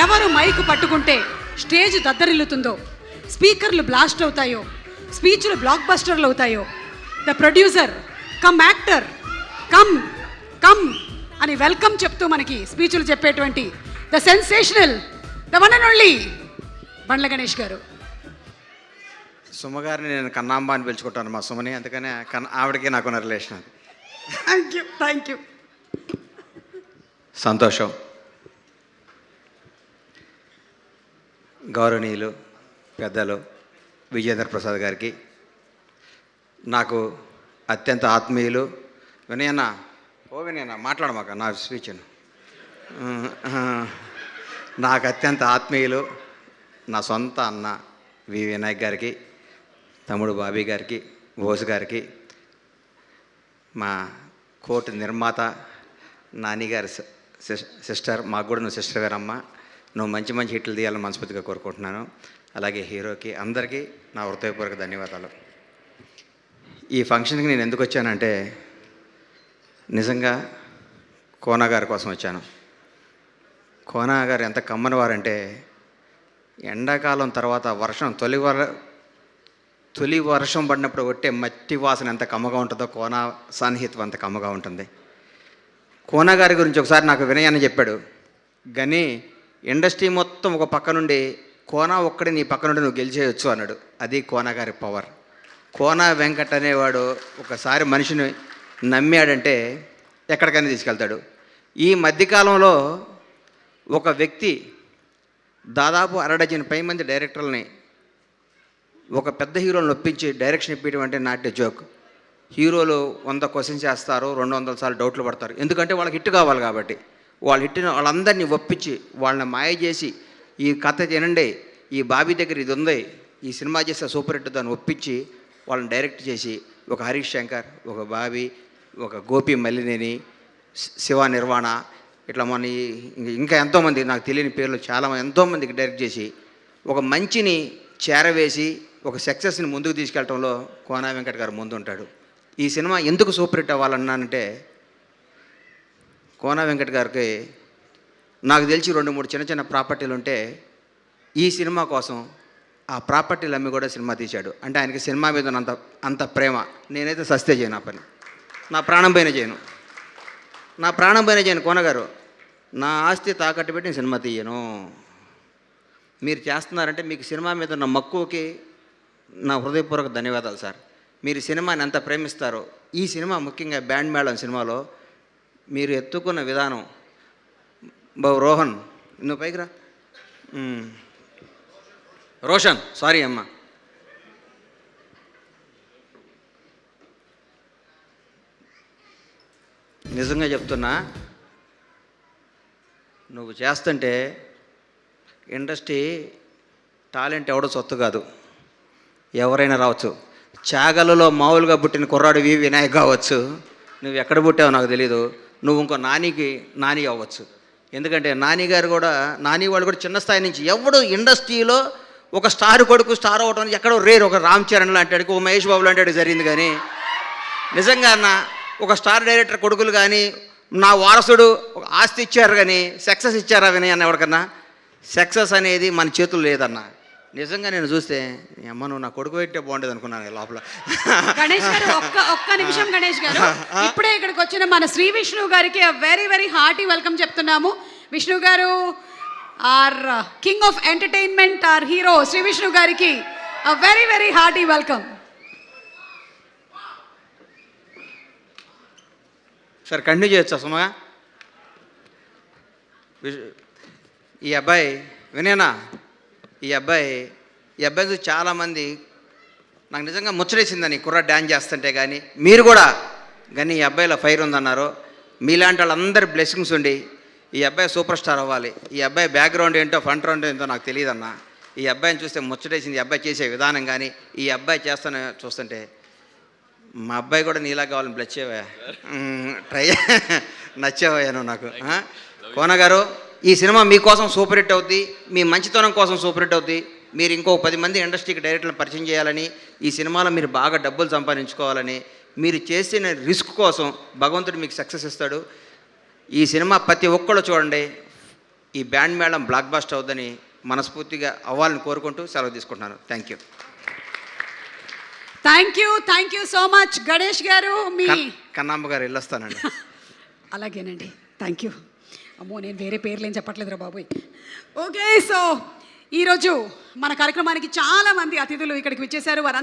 ఎవరు మైక్ పట్టుకుంటే స్టేజ్ దద్దరిల్లుతుందో, స్పీకర్లు బ్లాస్ట్ అవుతాయో, స్పీచ్లు బ్లాక్ బస్టర్లు అవుతాయో, the producer cum actor cum cum అని వెల్కమ్ చెప్తూ మనకి స్పీచ్లు చెప్పేటువంటి the sensational, the one and only Bandla Ganesh garu. సుమగారిని నేను కన్నాంబ అని పిలుచుకుంటాను, మా సుమని, అందుకనే ఆవిడకి నాకున్న రిలేషన్ అది. Thank you. సంతోషం. గౌరవనీయులు పెద్దలు విజయేంద్ర ప్రసాద్ గారికి, నాకు అత్యంత ఆత్మీయులు వినయన్న, వినయన్న మాట్లాడమాక నా స్పీచ్ను, నాకు అత్యంత ఆత్మీయులు నా సొంత అన్న వి వినాయక్ గారికి, తమ్ముడు బాబీ గారికి, బోస్ గారికి, మా కోర్టు నిర్మాత నానిగారి సిస్టర్, మాకు కూడా నువ్వు సిస్టర్ గారమ్మ, నువ్వు మంచి మంచి హిట్లు తీయాలని మనస్ఫూర్తిగా కోరుకుంటున్నాను. అలాగే హీరోకి అందరికీ నా హృదయపూర్వక ధన్యవాదాలు. ఈ ఫంక్షన్కి నేను ఎందుకు వచ్చానంటే, నిజంగా కోనా గారి కోసం వచ్చాను. కోనా గారు ఎంత కమ్మని వారంటే, ఎండాకాలం తర్వాత వర్షం తొలి వర్షం పడినప్పుడు కొట్టే మట్టి వాసన ఎంత కమ్మగా ఉంటుందో కోనా సాన్నిహిత్యం అంత కమ్మగా ఉంటుంది. కోనా గారి గురించి ఒకసారి నాకు వినయాన్ని చెప్పాడు, గని ఇండస్ట్రీ మొత్తం ఒక పక్క నుండి కోనా ఒక్కడే నీ పక్క నుండి నువ్వు గెలిచేయచ్చు అన్నాడు. అది కోనా గారి పవర్. కోనా వెంకట్ అనేవాడు ఒకసారి మనిషిని నమ్మాడంటే ఎక్కడికైనా తీసుకెళ్తాడు. ఈ మధ్యకాలంలో ఒక వ్యక్తి దాదాపు 60 పై మంది డైరెక్టర్లని ఒక పెద్ద హీరోలను ఒప్పించి డైరెక్షన్ ఇప్పించడం అంటే నాట్ ఎ జోక్. హీరోలు 100 క్వశ్చన్స్ చేస్తారు, 200 సార్లు డౌట్లు పడతారు, ఎందుకంటే వాళ్ళకి హిట్ కావాలి కాబట్టి. వాళ్ళు హిట్టిన వాళ్ళందరినీ ఒప్పించి వాళ్ళని మాయ చేసి, ఈ కథ తినండి, ఈ బాబీ దగ్గర ఇది ఉంది, ఈ సినిమా చేస్తే సూపర్ హిట్ దాన్ని ఒప్పించి వాళ్ళని డైరెక్ట్ చేసి, ఒక హరీష్ శంకర్, ఒక బాబీ, ఒక గోపి మల్లినేని, శివ నిర్వాణ, ఇట్లా మన ఇంకా ఎంతోమంది నాకు తెలియని పేర్లు చాలామంది ఎంతోమందికి డైరెక్ట్ చేసి ఒక మంచిని చేరవేసి ఒక సక్సెస్ని ముందుకు తీసుకెళ్ళటంలో కోనా వెంకట్ గారు ముందు ఉంటాడు. ఈ సినిమా ఎందుకు సూపర్ హిట్ అవ్వాలన్నానంటే, కోనా వెంకట్ గారికి నాకు తెలిసి 2-3 చిన్న చిన్న ప్రాపర్టీలు ఉంటే ఈ సినిమా కోసం ఆ ప్రాపర్టీలు అమ్మి కూడా సినిమా తీశాడు. అంటే ఆయనకి సినిమా మీద అంత ప్రేమ. నేనైతే సస్తే చేయను, ఆ పని నా ప్రాణం పైన చేయను, కోన గారు. నా ఆస్తి తాకట్టు పెట్టి నేను సినిమా తీయను. మీరు చేస్తున్నారంటే మీకు సినిమా మీద ఉన్న మక్కువకి నా హృదయపూర్వక ధన్యవాదాలు సార్. మీరు సినిమాని ఎంత ప్రేమిస్తారో, ఈ సినిమా ముఖ్యంగా బ్యాండ్ మేళం సినిమాలో మీరు ఎత్తుకున్న విధానం. బాబు రోహన్, నువ్వు పైకి రా. రోషన్, సారీ అమ్మ. నిజంగా చెప్తున్నా, నువ్వు చేస్తుంటే ఇండస్ట్రీ టాలెంట్ ఎవడో సొత్తు కాదు, ఎవరైనా రావచ్చు. చాగలలో మామూలుగా పుట్టిన కుర్రాడు వి వినాయక్ కావచ్చు, నువ్వు ఎక్కడ పుట్టావో నాకు తెలీదు, నువ్వు ఇంకో నాని అవ్వచ్చు. ఎందుకంటే నాని వాళ్ళు కూడా చిన్న స్థాయి నుంచి ఎవడు ఇండస్ట్రీలో ఒక స్టార్ కొడుకు స్టార్ అవ్వడం ఎక్కడో రేరు. ఒక రామ్ చరణ్ లాంటి, ఒక మహేష్ బాబు లాంటి జరిగింది. కానీ నిజంగా అన్న ఒక స్టార్ డైరెక్టర్ కొడుకులు కానీ, నా వారసుడు ఒక ఆస్తి ఇచ్చారు కానీ సక్సెస్ ఇచ్చారా వినయ్ అన్న ఎవరికన్నా? సక్సెస్ అనేది మన చేతులు లేదన్న. నిజంగా నేను చూస్తే అమ్మ నువ్వు నా కొడుకు పెట్టే బాగుండేది అనుకున్నాను లోపల. గణేష్ గారు ఒక్క నిమిషం. గణేష్ గారు ఇప్పుడే ఇక్కడికి వచ్చిన మన శ్రీ విష్ణు గారికి వెరీ వెరీ హార్టీ వెల్కమ్ చెప్తున్నాము. Vishnu garu our king of entertainment, our hero Shri Vishnu గారికి very very hearty welcome. Sir continue చేయొచ్చా సుమగా? ఈ అబ్బాయి వినేనా, ఈ అబ్బాయి చూసి చాలామంది నాకు నిజంగా ముచ్చటేసిందని కుర్ర డ్యాన్స్ చేస్తుంటే. కానీ మీరు కూడా కానీ ఈ అబ్బాయిలో ఫైర్ ఉందన్నారు. మీలాంటి వాళ్ళందరి బ్లెస్సింగ్స్ ఉండి ఈ అబ్బాయి సూపర్ స్టార్ అవ్వాలి. ఈ అబ్బాయి బ్యాక్గ్రౌండ్ ఏంటో ఫ్రంట్ రౌండ్ ఏంటో నాకు తెలియదన్న. ఈ అబ్బాయిని చూస్తే ముచ్చటేసింది. ఈ అబ్బాయి చేసే విధానం కానీ, ఈ అబ్బాయి చూస్తుంటే మా అబ్బాయి కూడా నీలా కావాలని బ్లెచ్చేవా ట్రై నచ్చేవయ్యాను నాకు. కోన గారు, ఈ సినిమా మీకోసం సూపర్ హిట్ అవుద్ది, మీ మంచితనం కోసం సూపర్ హిట్ అవుద్ది. మీరు ఇంకో 10 మంది ఇండస్ట్రీకి డైరెక్టర్లను పరిచయం చేయాలని, ఈ సినిమాలో మీరు బాగా డబ్బులు సంపాదించుకోవాలని, మీరు చేసిన రిస్క్ కోసం భగవంతుడు మీకు సక్సెస్ ఇస్తాడు. ఈ సినిమా ప్రతి ఒక్కళ్ళు చూడండి, ఈ బ్యాండ్ మేళం బ్లాక్ బస్టర్ అవుద్దని మనస్ఫూర్తిగా అవ్వాలని కోరుకుంటూ సెలవు తీసుకుంటున్నాను. Thank you so much Ganesh గారు. మీ కన్నమ్మ గారు వెళ్ళొస్తానండి. అలాగేనండి, థ్యాంక్ యూ. అమ్మో, నేను వేరే పేర్లు ఏం చెప్పట్లేదురా బాబోయ్. ఓకే, సో ఈరోజు మన కార్యక్రమానికి చాలామంది అతిథులు ఇక్కడికి విచ్చేశారు. వారందరూ